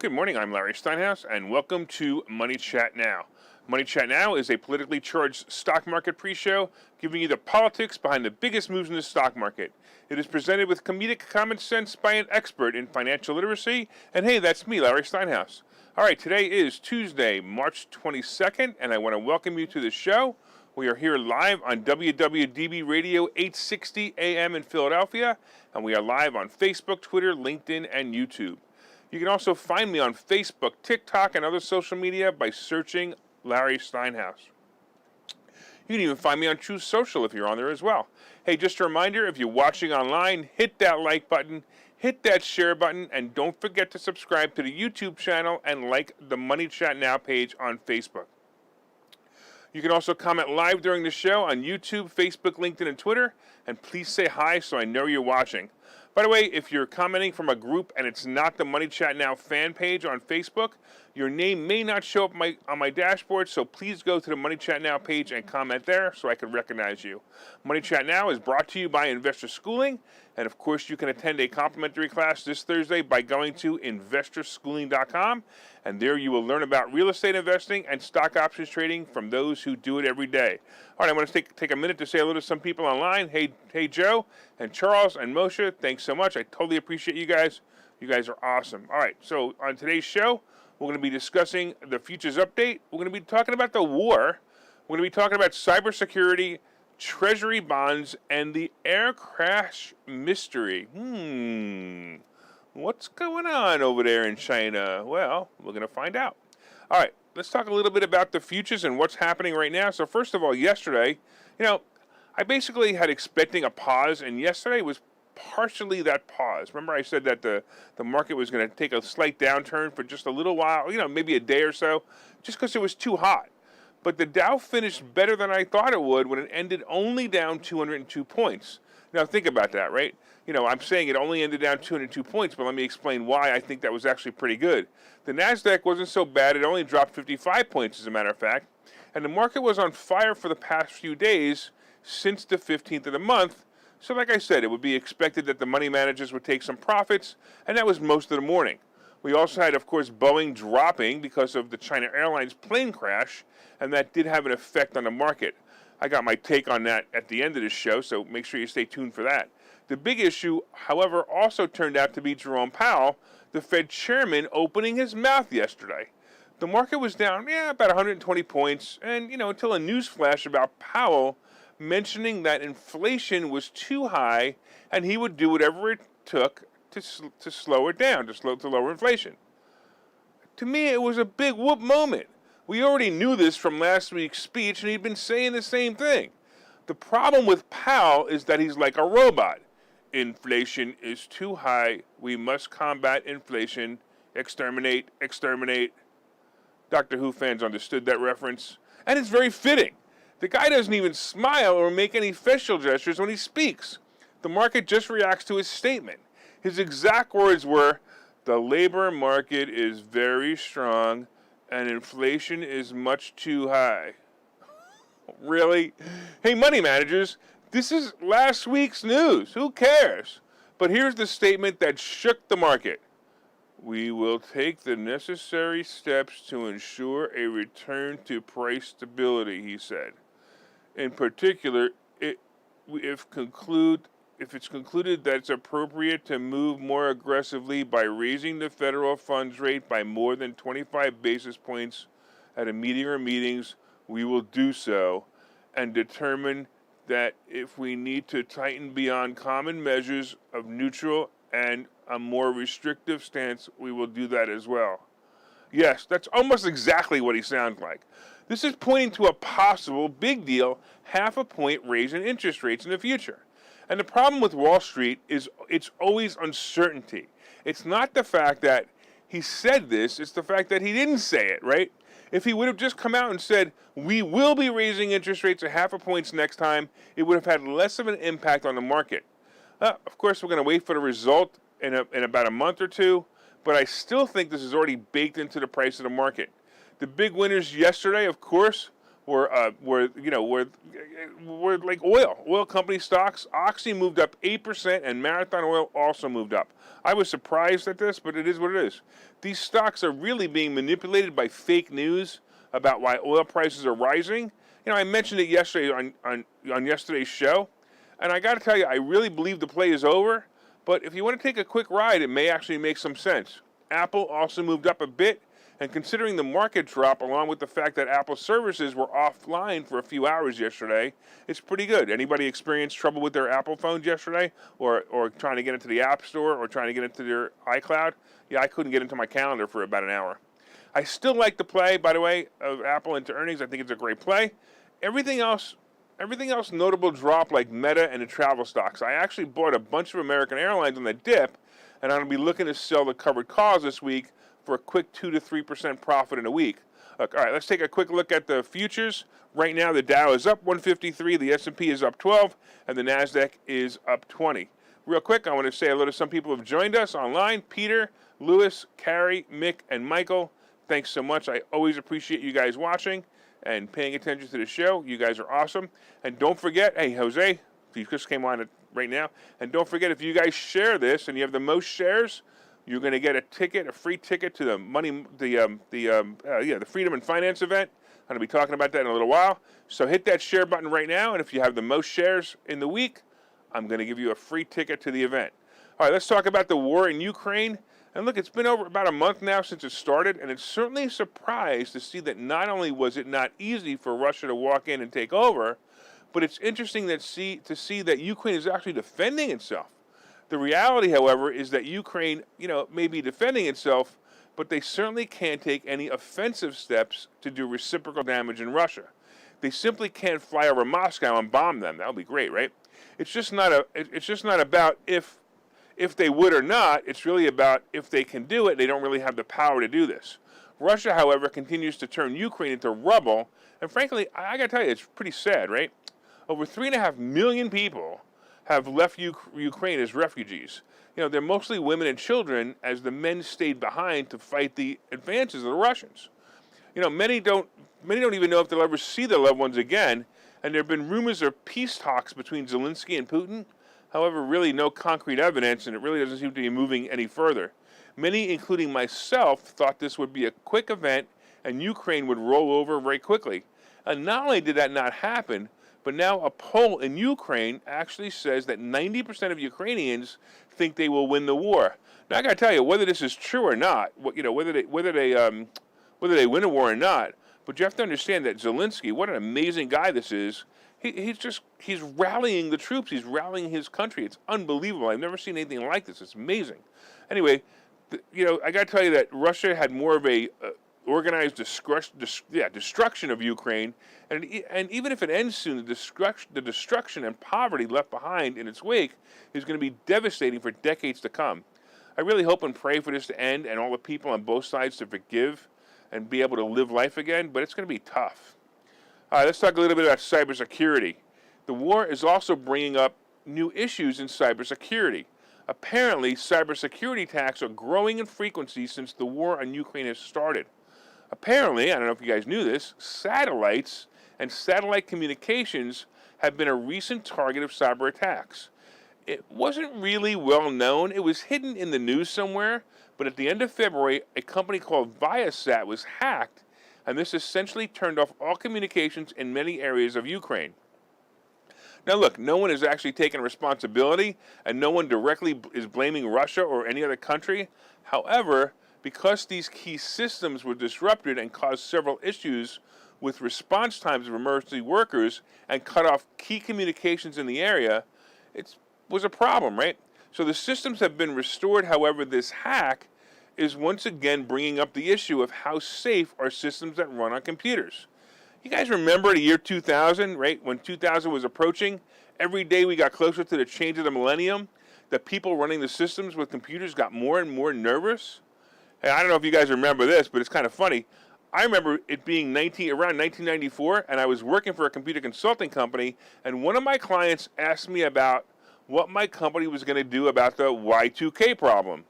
Good morning, I'm Larry Steinhouse, and welcome to Money Chat Now. Money Chat Now is a politically charged stock market pre-show giving you the politics behind the biggest moves in the stock market. It is presented with comedic common sense by an expert in financial literacy, and hey, that's me, Larry Steinhouse. All right, today is Tuesday, March 22nd, and I want to welcome you to the show. We are here live on WWDB Radio 860 AM in Philadelphia, and we are live on Facebook, Twitter, LinkedIn, and YouTube. You can also find me on Facebook, TikTok, and other social media by searching Larry Steinhouse. You can even find me on Truth Social if you're on there as well. Hey, just a reminder, if you're watching online, hit that like button, hit that share button, and don't forget to subscribe to the YouTube channel and like the Money Chat Now page on Facebook. You can also comment live during the show on YouTube, Facebook, LinkedIn, and Twitter, and please say hi so I know you're watching. By the way, if you're commenting from a group and it's not the Money Chat Now fan page on Facebook, your name may not show up on my dashboard, so please go to the Money Chat Now page and comment there so I can recognize you. Money Chat Now is brought to you by Investor Schooling, and of course you can attend a complimentary class this Thursday by going to investorschooling.com, and there you will learn about real estate investing and stock options trading from those who do it every day. All right, I want to take a minute to say hello to some people online. Hey Joe and Charles and Moshe, thanks so much. I totally appreciate you guys. You guys are awesome. All right, so on today's show, we're going to be discussing the futures update. We're going to be talking about the war. We're going to be talking about cybersecurity, Treasury bonds, and the air crash mystery. What's going on over there in China? Well, we're going to find out. All right, let's talk a little bit about the futures and what's happening right now. So first of all, yesterday, I basically had expecting a pause, and yesterday was partially that pause. Remember I said that the market was going to take a slight downturn for just a little while, maybe a day or so, just because it was too hot. But the Dow finished better than I thought it would when it ended only down 202 points. Now think about that, right? I'm saying it only ended down 202 points, but let me explain why I think that was actually pretty good. The NASDAQ wasn't so bad. It only dropped 55 points, as a matter of fact. And the market was on fire for the past few days since the 15th of the month. So like I said, it would be expected that the money managers would take some profits, and that was most of the morning. We also had, of course, Boeing dropping because of the China Airlines plane crash, and that did have an effect on the market. I got my take on that at the end of the show, so make sure you stay tuned for that. The big issue, however, also turned out to be Jerome Powell, the Fed chairman, opening his mouth yesterday. The market was down, about 120 points, and, until a news flash about Powell mentioning that inflation was too high and he would do whatever it took to slow it down, to lower inflation. To me, it was a big whoop moment. We already knew this from last week's speech, and he'd been saying the same thing. The problem with Powell is that he's like a robot. Inflation is too high. We must combat inflation. Exterminate, exterminate. Doctor Who fans understood that reference, and it's very fitting. The guy doesn't even smile or make any facial gestures when he speaks. The market just reacts to his statement. His exact words were, "The labor market is very strong and inflation is much too high." Really? Hey, money managers, this is last week's news. Who cares? But here's the statement that shook the market. "We will take the necessary steps to ensure a return to price stability," he said. In particular, if it's concluded that it's appropriate to move more aggressively by raising the federal funds rate by more than 25 basis points at a meeting or meetings, we will do so, and determine that if we need to tighten beyond common measures of neutral and a more restrictive stance, we will do that as well. Yes, that's almost exactly what he sounds like. This is pointing to a possible big deal, 0.5 point raise in interest rates in the future. And the problem with Wall Street is it's always uncertainty. It's not the fact that he said this, it's the fact that he didn't say it, right? If he would have just come out and said, we will be raising interest rates 0.5 points next time, it would have had less of an impact on the market. Of course, we're going to wait for the result in about a month or two, but I still think this is already baked into the price of the market. The big winners yesterday, of course, were like oil company stocks. Oxy moved up 8%, and Marathon Oil also moved up. I was surprised at this, but it is what it is. These stocks are really being manipulated by fake news about why oil prices are rising. I mentioned it yesterday on yesterday's show, and I got to tell you, I really believe the play is over. But if you want to take a quick ride, it may actually make some sense. Apple also moved up a bit, and considering the market drop, along with the fact that Apple services were offline for a few hours yesterday, it's pretty good. Anybody experience trouble with their Apple phones yesterday, or trying to get into the App Store, or trying to get into their iCloud? Yeah, I couldn't get into my calendar for about an hour. I still like the play, by the way, of Apple into earnings. I think it's a great play. Everything else notable drop, like Meta and the travel stocks. I actually bought a bunch of American Airlines on the dip, and I'm going to be looking to sell the covered calls this week for a quick 2 to 3% profit in a week. Look, all right, let's take a quick look at the futures. Right now, the Dow is up 153, the S&P is up 12, and the NASDAQ is up 20. Real quick, I want to say hello to some people who have joined us online. Peter, Lewis, Carrie, Mick, and Michael. Thanks so much. I always appreciate you guys watching and paying attention to the show. You guys are awesome. And don't forget, hey, Jose, you just came on right now. And don't forget, if you guys share this and you have the most shares, you're going to get a free ticket to the Freedom and Finance event. I'm going to be talking about that in a little while. So hit that share button right now. And if you have the most shares in the week, I'm going to give you a free ticket to the event. All right, let's talk about the war in Ukraine. And look, it's been over about a month now since it started, and it's certainly a surprise to see that not only was it not easy for Russia to walk in and take over, but it's interesting to see that Ukraine is actually defending itself. The reality, however, is that Ukraine, may be defending itself, but they certainly can't take any offensive steps to do reciprocal damage in Russia. They simply can't fly over Moscow and bomb them. That would be great, right? It's just not about if they would or not. It's really about if they can do it. They don't really have the power to do this. Russia, however, continues to turn Ukraine into rubble. And frankly, I got to tell you, it's pretty sad, right? Over 3.5 million people have left Ukraine as refugees. They're mostly women and children, as the men stayed behind to fight the advances of the Russians. Many don't even know if they'll ever see their loved ones again. And there have been rumors of peace talks between Zelensky and Putin. However, really no concrete evidence, and it really doesn't seem to be moving any further. Many, including myself, thought this would be a quick event and Ukraine would roll over very quickly. And not only did that not happen, but now a poll in Ukraine actually says that 90% of Ukrainians think they will win the war. Now, I got to tell you, whether this is true or not, whether they win a war or not, but you have to understand that Zelensky, what an amazing guy this is. He's rallying the troops. He's rallying his country. It's unbelievable. I've never seen anything like this. It's amazing. Anyway, I got to tell you that Russia had more of a organized destruction of Ukraine, and even if it ends soon, the destruction and poverty left behind in its wake is going to be devastating for decades to come. I really hope and pray for this to end and all the people on both sides to forgive and be able to live life again, but it's going to be tough. All right, let's talk a little bit about cybersecurity. The war is also bringing up new issues in cybersecurity. Apparently, cybersecurity attacks are growing in frequency since the war on Ukraine has started. Apparently, I don't know if you guys knew this, satellites and satellite communications have been a recent target of cyber attacks. It wasn't really well known. It was hidden in the news somewhere, but at the end of February, a company called Viasat was hacked, and this essentially turned off all communications in many areas of Ukraine. Now look, no one has actually taken responsibility, and no one directly is blaming Russia or any other country. However, because these key systems were disrupted and caused several issues with response times of emergency workers and cut off key communications in the area, it was a problem, right? So the systems have been restored. However, this hack is once again bringing up the issue of how safe are systems that run on computers. You guys remember the year 2000, right? When 2000 was approaching, every day we got closer to the change of the millennium, the people running the systems with computers got more and more nervous. And I don't know if you guys remember this, but it's kind of funny. I remember it being around 1994, and I was working for a computer consulting company, and one of my clients asked me about what my company was going to do about the Y2K problem.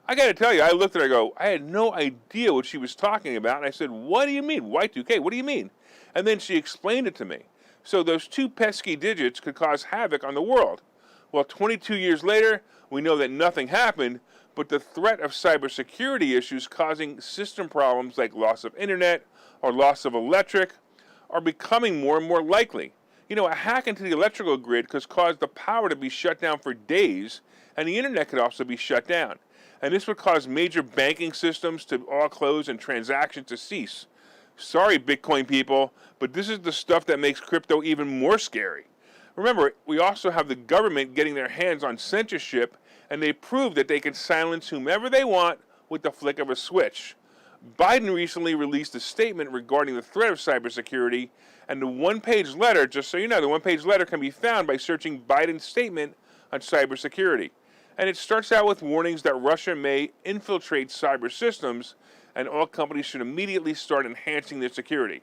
I got to tell you, I looked at her, I had no idea what she was talking about. And I said, what do you mean? Y2K, what do you mean? And then she explained it to me. So those two pesky digits could cause havoc on the world. Well, 22 years later, we know that nothing happened, but the threat of cybersecurity issues causing system problems like loss of internet or loss of electric are becoming more and more likely. A hack into the electrical grid could cause the power to be shut down for days, and the internet could also be shut down. And this would cause major banking systems to all close and transactions to cease. Sorry, Bitcoin people, but this is the stuff that makes crypto even more scary. Remember, we also have the government getting their hands on censorship, and they prove that they can silence whomever they want with the flick of a switch. Biden recently released a statement regarding the threat of cybersecurity, and the one-page letter, just so you know, the one-page letter can be found by searching Biden's statement on cybersecurity. And it starts out with warnings that Russia may infiltrate cyber systems, and all companies should immediately start enhancing their security.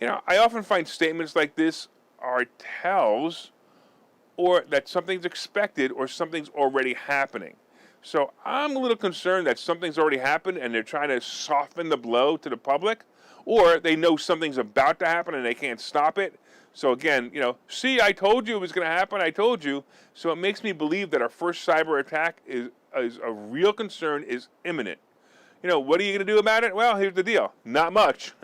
I often find statements like this are tells or that something's expected or something's already happening. So I'm a little concerned that something's already happened and they're trying to soften the blow to the public, or they know something's about to happen and they can't stop it. So again, see, I told you it was going to happen. I told you. So it makes me believe that our first cyber attack is a real concern, is imminent. What are you going to do about it? Well, here's the deal. Not much.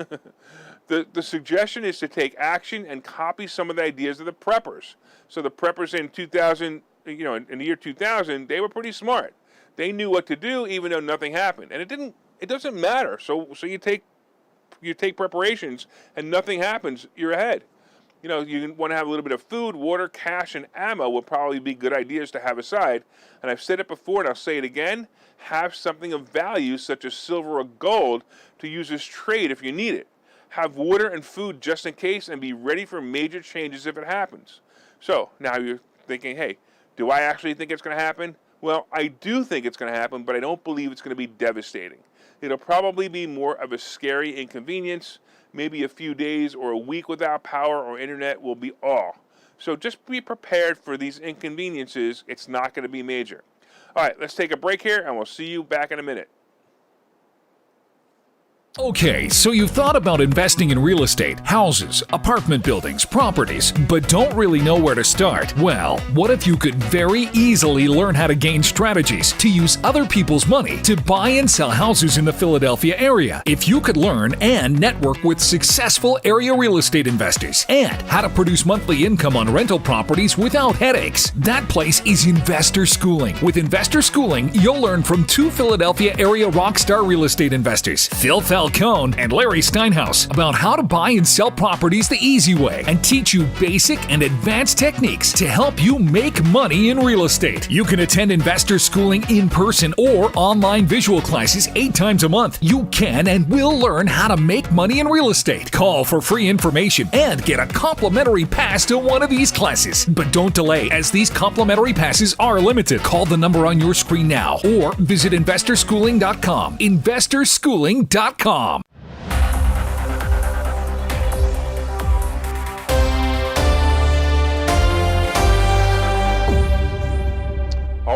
The suggestion is to take action and copy some of the ideas of the preppers. So the preppers in 2000, in the year 2000, they were pretty smart. They knew what to do even though nothing happened. And it doesn't matter. So you take preparations and nothing happens, you're ahead. You want to have a little bit of food, water, cash, and ammo will probably be good ideas to have aside. And I've said it before, and I'll say it again, have something of value, such as silver or gold, to use as trade if you need it. Have water and food just in case, and be ready for major changes if it happens. So, now you're thinking, hey, do I actually think it's going to happen? Well, I do think it's going to happen, but I don't believe it's going to be devastating. It'll probably be more of a scary inconvenience. Maybe a few days or a week without power or internet will be all. So just be prepared for these inconveniences. It's not going to be major. All right, let's take a break here, and we'll see you back in a minute. Okay, so you've thought about investing in real estate, houses, apartment buildings, properties, but don't really know where to start? Well, what if you could very easily learn how to gain strategies to use other people's money to buy and sell houses in the Philadelphia area? If you could learn and network with successful area real estate investors and how to produce monthly income on rental properties without headaches, that place is Investor Schooling. With Investor Schooling, you'll learn from two Philadelphia area rockstar real estate investors, Phil Falcone and Larry Steinhouse, about how to buy and sell properties the easy way and teach you basic and advanced techniques to help you make money in real estate. You can attend Investor Schooling in person or online visual classes 8 times a month. You can and will learn how to make money in real estate. Call for free information and get a complimentary pass to one of these classes. But don't delay, as these complimentary passes are limited. Call the number on your screen now or visit investorschooling.com. investorschooling.com. All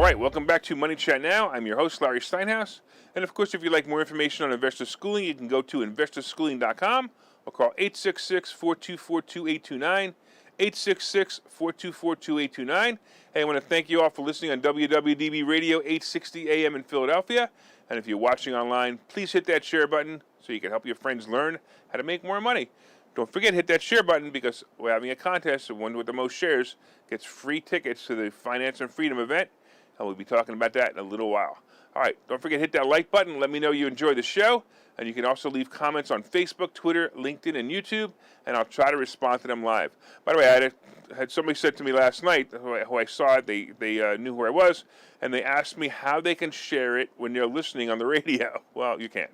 right, welcome back to Money Chat Now. I'm your host, Larry Steinhouse. And of course, if you'd like more information on Investor Schooling, you can go to investorschooling.com or call 866-424-2829, 866-424-2829. Hey, I want to thank you all for listening on WWDB Radio 860 AM in Philadelphia. And if you're watching online, please hit that share button so you can help your friends learn how to make more money. Don't forget, hit that share button because we're having a contest. The one with the most shares gets free tickets to the Finance and Freedom event. And we'll be talking about that in a little while. All right, don't forget, hit that like button. Let me know you enjoy the show. And you can also leave comments on Facebook, Twitter, LinkedIn, and YouTube. And I'll try to respond to them live. By the way, I had somebody said to me last night, who I saw it, they knew who I was, and they asked me how they can share it when they're listening on the radio. Well, you can't.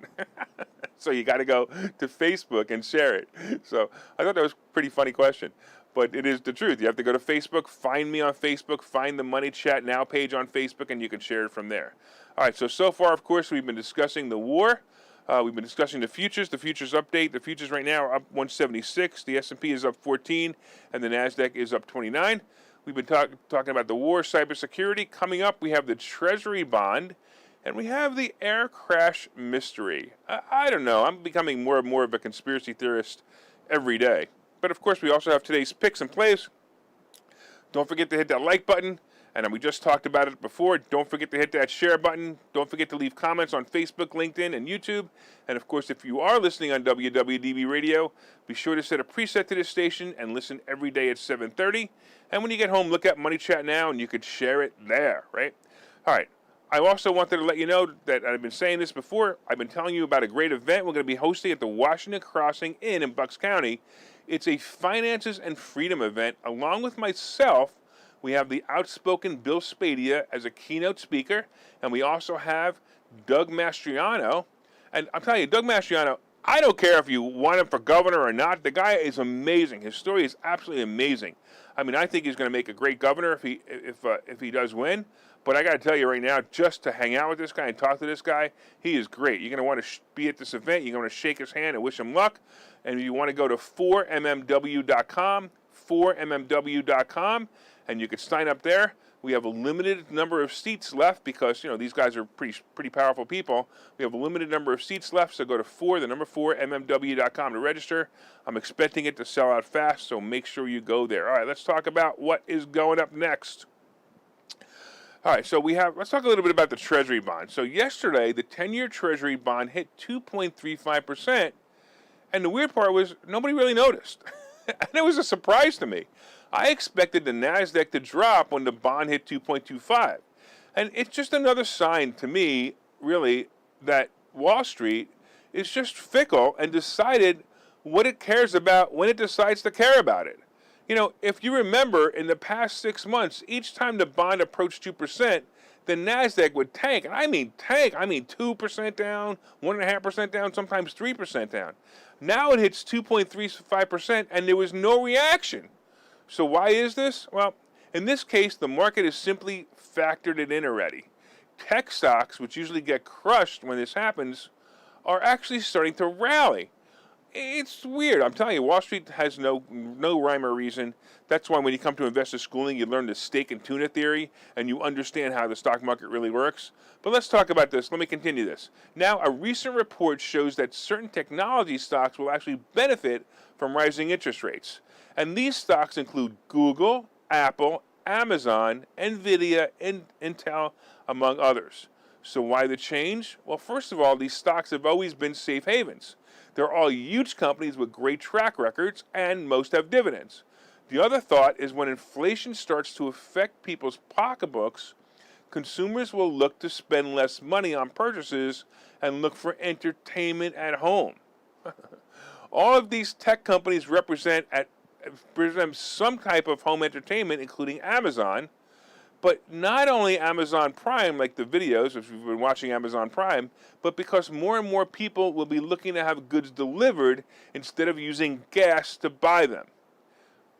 So you got to go to Facebook and share it. So I thought that was a pretty funny question. But it is the truth. You have to go to Facebook, find me on Facebook, find the Money Chat Now page on Facebook, and you can share it from there. All right, so far, of course, we've been discussing the war. We've been discussing the futures update. The futures right now are up 176. The S&P is up 14, and the NASDAQ is up 29. We've been talking about the war, cybersecurity. Coming up, we have the Treasury Bond And we have the air crash mystery. I don't know. I'm becoming more and more of a conspiracy theorist every day. But of course, we also have today's picks and plays. Don't forget to hit that like button. And we just talked about it before. Don't forget to hit that share button. Don't forget to leave comments on Facebook, LinkedIn, and YouTube. And of course, if you are listening on WWDB Radio, be sure to set a preset to this station and listen every day at 7:30. And when you get home, look at Money Chat Now, and you could share it there, right? All right. I also wanted to let you know that I've been saying this before. I've been telling you about a great event we're going to be hosting at the Washington Crossing Inn in Bucks County. It's a Finances and Freedom event. Along with myself, we have the outspoken Bill Spadea as a keynote speaker, and we also have Doug Mastriano. And I'm telling you, Doug Mastriano, I don't care if you want him for governor or not. The guy is amazing. His story is absolutely amazing. I mean, I think he's going to make a great governor if he does win. But I got to tell you right now, just to hang out with this guy and talk to this guy, he is great. You're going to want to be at this event. You're going to shake his hand and wish him luck. And you want to go to 4mmw.com, 4mmw.com, and you can sign up there. We have a limited number of seats left because, these guys are pretty powerful people. We have a limited number of seats left, so go to 4mmw.com to register. I'm expecting it to sell out fast, so make sure you go there. All right, let's talk about what is going up next. All right, so let's talk a little bit about the Treasury Bond. So yesterday, the 10-year Treasury Bond hit 2.35%, and the weird part was nobody really noticed. And it was a surprise to me. I expected the NASDAQ to drop when the bond hit 2.25. And it's just another sign to me, really, that Wall Street is just fickle and decided what it cares about when it decides to care about it. If you remember, in the past 6 months, each time the bond approached 2%, the NASDAQ would tank. And I mean tank. I mean 2% down, 1.5% down, sometimes 3% down. Now it hits 2.35%, and there was no reaction. So why is this? Well, in this case, the market has simply factored it in already. Tech stocks, which usually get crushed when this happens, are actually starting to rally. It's weird. I'm telling you, Wall Street has no rhyme or reason. That's why when you come to investor schooling, you learn the steak and tuna theory, and you understand how the stock market really works. But let's talk about this. Let me continue this. Now, a recent report shows that certain technology stocks will actually benefit from rising interest rates. And these stocks include Google, Apple, Amazon, Nvidia, and Intel, among others. So why the change? Well, first of all, these stocks have always been safe havens. They're all huge companies with great track records, and most have dividends. The other thought is when inflation starts to affect people's pocketbooks, consumers will look to spend less money on purchases and look for entertainment at home. All of these tech companies represent some type of home entertainment, including Amazon. But not only Amazon Prime, like the videos, if you've been watching Amazon Prime, but because more and more people will be looking to have goods delivered instead of using gas to buy them.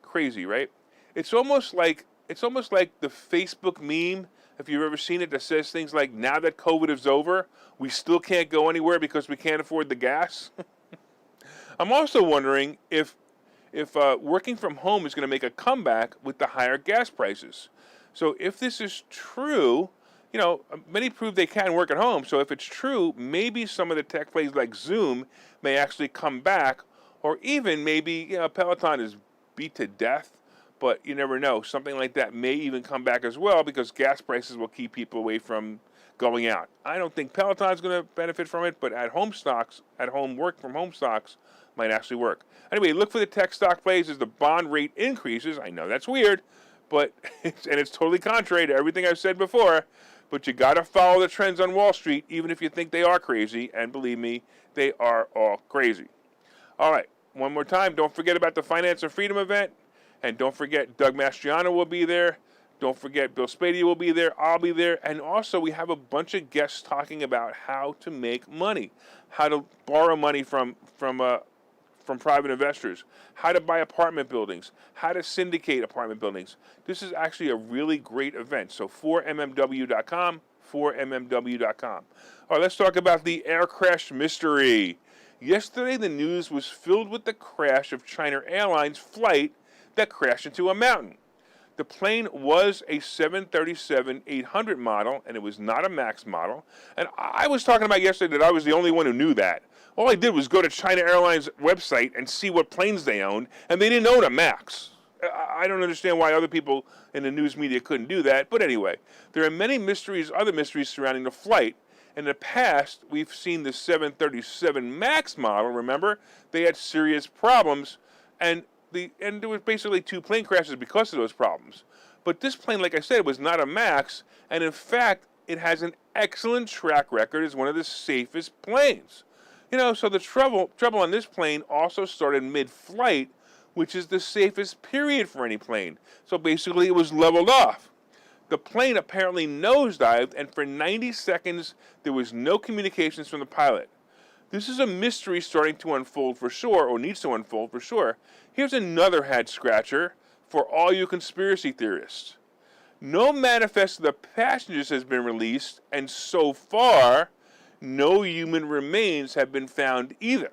Crazy, right? It's almost like the Facebook meme, if you've ever seen it, that says things like, now that COVID is over, we still can't go anywhere because we can't afford the gas. I'm also wondering if working from home is going to make a comeback with the higher gas prices. So if this is true, many prove they can work at home. So if it's true, maybe some of the tech plays like Zoom may actually come back, or even maybe, Peloton is beat to death, but you never know. Something like that may even come back as well because gas prices will keep people away from going out. I don't think Peloton's going to benefit from it, but work from home stocks might actually work. Anyway, look for the tech stock plays as the bond rate increases. I know that's weird. But it's totally contrary to everything I've said before. But you got to follow the trends on Wall Street, even if you think they are crazy. And believe me, they are all crazy. All right, one more time. Don't forget about the Finance and Freedom event. And don't forget Doug Mastriano will be there. Don't forget Bill Spadea will be there. I'll be there. And also we have a bunch of guests talking about how to make money, how to borrow money from private investors, how to buy apartment buildings, how to syndicate apartment buildings. This is actually a really great event. So 4mmw.com, 4mmw.com. All right, let's talk about the air crash mystery. Yesterday, the news was filled with the crash of China Airlines flight that crashed into a mountain. The plane was a 737-800 model, and it was not a MAX model. And I was talking about yesterday that I was the only one who knew that. All I did was go to China Airlines website and see what planes they owned, and they didn't own a MAX. I don't understand why other people in the news media couldn't do that. But anyway, there are many mysteries, other mysteries surrounding the flight. In the past, we've seen the 737 MAX model. Remember, they had serious problems, and there was basically 2 plane crashes because of those problems. But this plane, like I said, was not a MAX, and in fact, it has an excellent track record as one of the safest planes. So the trouble on this plane also started mid-flight, which is the safest period for any plane. So basically, it was leveled off. The plane apparently nosedived, and for 90 seconds, there was no communications from the pilot. This is a mystery starting to unfold for sure, or needs to unfold for sure. Here's another head-scratcher for all you conspiracy theorists. No manifest of the passengers has been released, and so far, no human remains have been found either.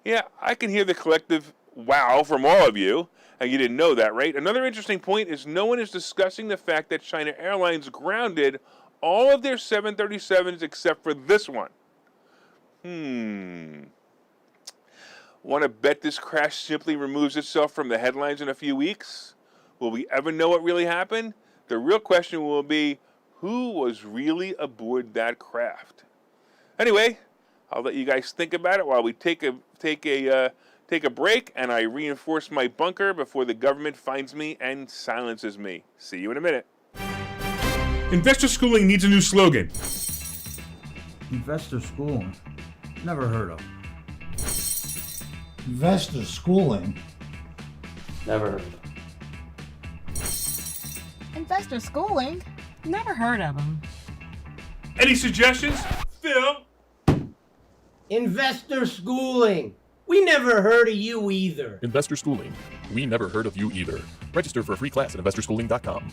Yeah, I can hear the collective wow from all of you, and you didn't know that, right? Another interesting point is no one is discussing the fact that China Airlines grounded all of their 737s except for this one. Want to bet this crash simply removes itself from the headlines in a few weeks? Will we ever know what really happened? The real question will be, who was really aboard that craft? Anyway, I'll let you guys think about it while we take a break and I reinforce my bunker before the government finds me and silences me. See you in a minute. Investor schooling needs a new slogan. Investor schooling? Never heard of. Investor schooling? Never heard of. Investor schooling? Never heard of them. Any suggestions? Phil? Investor schooling. We never heard of you either. Investor Schooling. We never heard of you either. Register for a free class at investorschooling.com.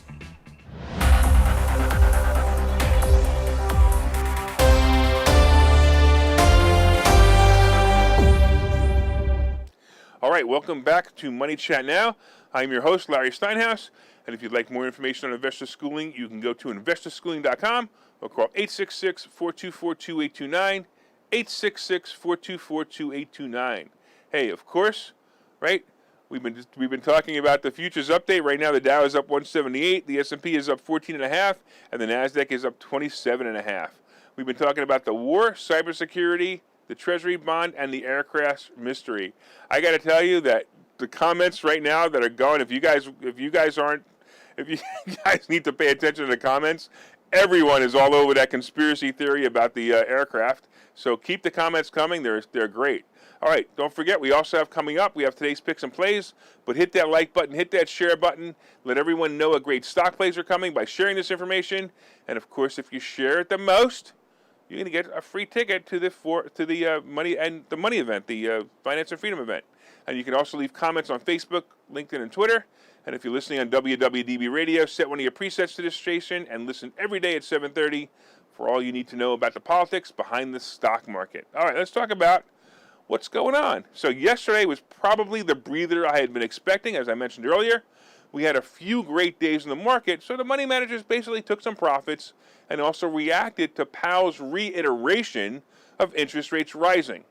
All right, welcome back to Money Chat Now. I'm your host, Larry Steinhouse. And if you'd like more information on investor schooling, you can go to investorschooling.com or call 866-424-2829, 866-424-2829. Hey, of course, right? We've been talking about the futures update. Right now, the Dow is up 178, the S&P is up 14.5, and the Nasdaq is up 27.5. We've been talking about the war, cybersecurity, the Treasury Bond, and the aircraft mystery. I got to tell you that the comments right now that are going, if you guys need to pay attention to the comments, everyone is all over that conspiracy theory about the aircraft. So keep the comments coming. They're great. All right, don't forget, we also have coming up, we have today's picks and plays, but hit that like button, hit that share button, let everyone know a great stock plays are coming by sharing this information. And of course, if you share it the most, you're going to get a free ticket to the money event, the Finance and Freedom event. And you can also leave comments on Facebook, LinkedIn, and Twitter. And if you're listening on WWDB Radio, set one of your presets to this station and listen every day at 7:30 for all you need to know about the politics behind the stock market. All right, let's talk about what's going on. So yesterday was probably the breather I had been expecting, as I mentioned earlier. We had a few great days in the market, so the money managers basically took some profits and also reacted to Powell's reiteration of interest rates rising.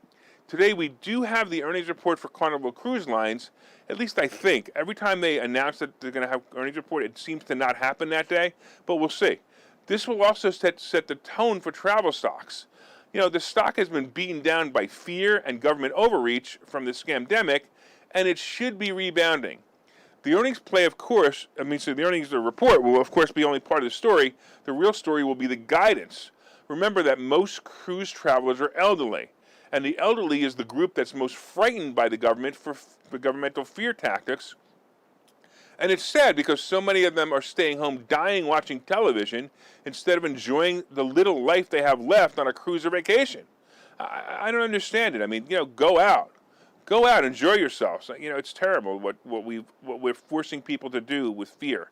Today we do have the earnings report for Carnival Cruise Lines, at least I think. Every time they announce that they're going to have earnings report, it seems to not happen that day, but we'll see. This will also set the tone for travel stocks. You know, the stock has been beaten down by fear and government overreach from the scamdemic, and it should be rebounding. The earnings play, of course, the earnings report will, of course, be only part of the story. The real story will be the guidance. Remember that most cruise travelers are elderly, and the elderly is the group that's most frightened by the government for governmental fear tactics. And it's sad because so many of them are staying home dying watching television instead of enjoying the little life they have left on a cruise or vacation. I don't understand it. I mean, go out. Go out, enjoy yourselves. It's terrible what we're forcing people to do with fear.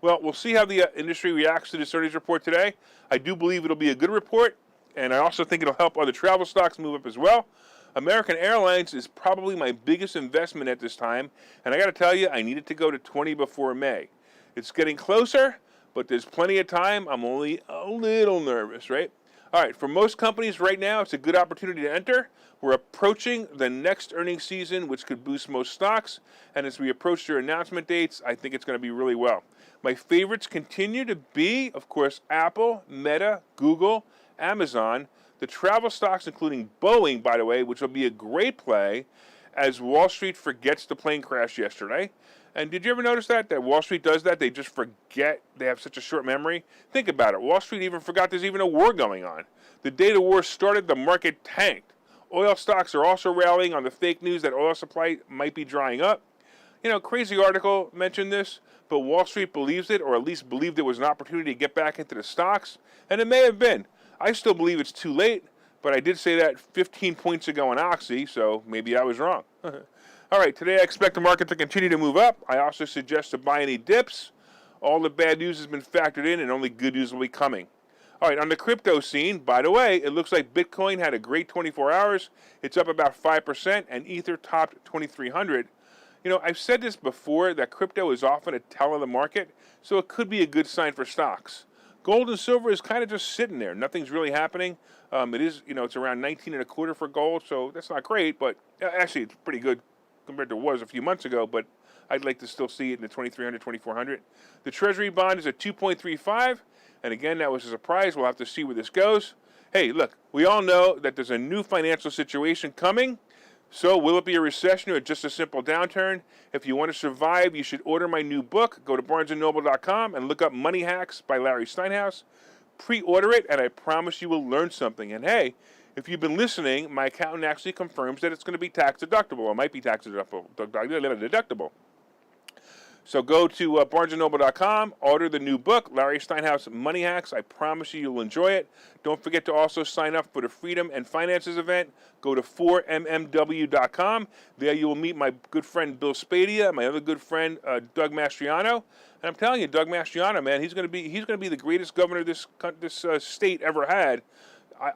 Well, we'll see how the industry reacts to this earnings report today. I do believe it'll be a good report, and I also think it'll help other travel stocks move up as well. American Airlines is probably my biggest investment at this time, and I got to tell you, I needed to go to 20 before May. It's getting closer, but there's plenty of time. I'm only a little nervous, right? All right, for most companies right now, it's a good opportunity to enter. We're approaching the next earnings season, which could boost most stocks. And as we approach their announcement dates, I think it's going to be really well. My favorites continue to be, of course, Apple, Meta, Google, Amazon, the travel stocks, including Boeing, by the way, which will be a great play as Wall Street forgets the plane crash yesterday. And did you ever notice that Wall Street does that? They just forget. They have such a short memory. Think about it. Wall Street even forgot there's even a war going on. The day the war started, the market tanked. Oil stocks are also rallying on the fake news that oil supply might be drying up. You know, crazy article mentioned this, but Wall Street believes it, or at least believed it was an opportunity to get back into the stocks. And it may have been. I still believe it's too late, but I did say that 15 points ago on Oxy, so maybe I was wrong. All right, today I expect the market to continue to move up. I also suggest to buy any dips. All the bad news has been factored in, and only good news will be coming. All right, on the crypto scene, by the way, it looks like Bitcoin had a great 24 hours. It's up about 5%, and Ether topped 2,300. You know, I've said this before, that crypto is often a tell of the market, so it could be a good sign for stocks. Gold and silver is kind of just sitting there. Nothing's really happening. It is, you know, it's around 19 and a quarter for gold, so that's not great, but actually it's pretty good compared to what it was a few months ago, but I'd like to still see it in the 2,300, 2,400. The Treasury Bond is at 2.35, and again, that was a surprise. We'll have to see where this goes. Hey, look, we all know that there's a new financial situation coming, so will it be a recession or just a simple downturn? If you want to survive, you should order my new book. Go to barnesandnoble.com and look up Money Hacks by Larry Steinhouse. Pre-order it, and I promise you will learn something. And hey, if you've been listening, my accountant actually confirms that it's going to be tax deductible. Or might be tax deductible. So go to barnesandnoble.com, order the new book, Larry Steinhouse Money Hacks. I promise you'll enjoy it. Don't forget to also sign up for the Freedom and Finances event. Go to 4mmw.com. There you will meet my good friend Bill Spadia, my other good friend Doug Mastriano. And I'm telling you, Doug Mastriano, man, he's going to be the greatest governor this state ever had.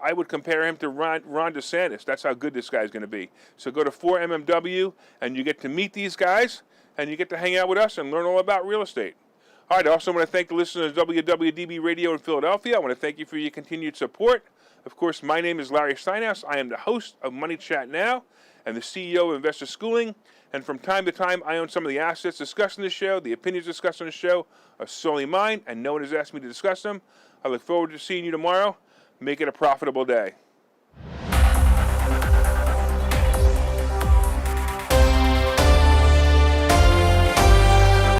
I would compare him to Ron DeSantis. That's how good this guy's going to be. So go to 4mmw, and you get to meet these guys, and you get to hang out with us and learn all about real estate. All right, I also want to thank the listeners of WWDB Radio in Philadelphia. I want to thank you for your continued support. Of course, my name is Larry Steinhouse. I am the host of Money Chat Now and the CEO of Investor Schooling. And from time to time, I own some of the assets discussed in the show. The opinions discussed on the show are solely mine, and no one has asked me to discuss them. I look forward to seeing you tomorrow. Make it a profitable day.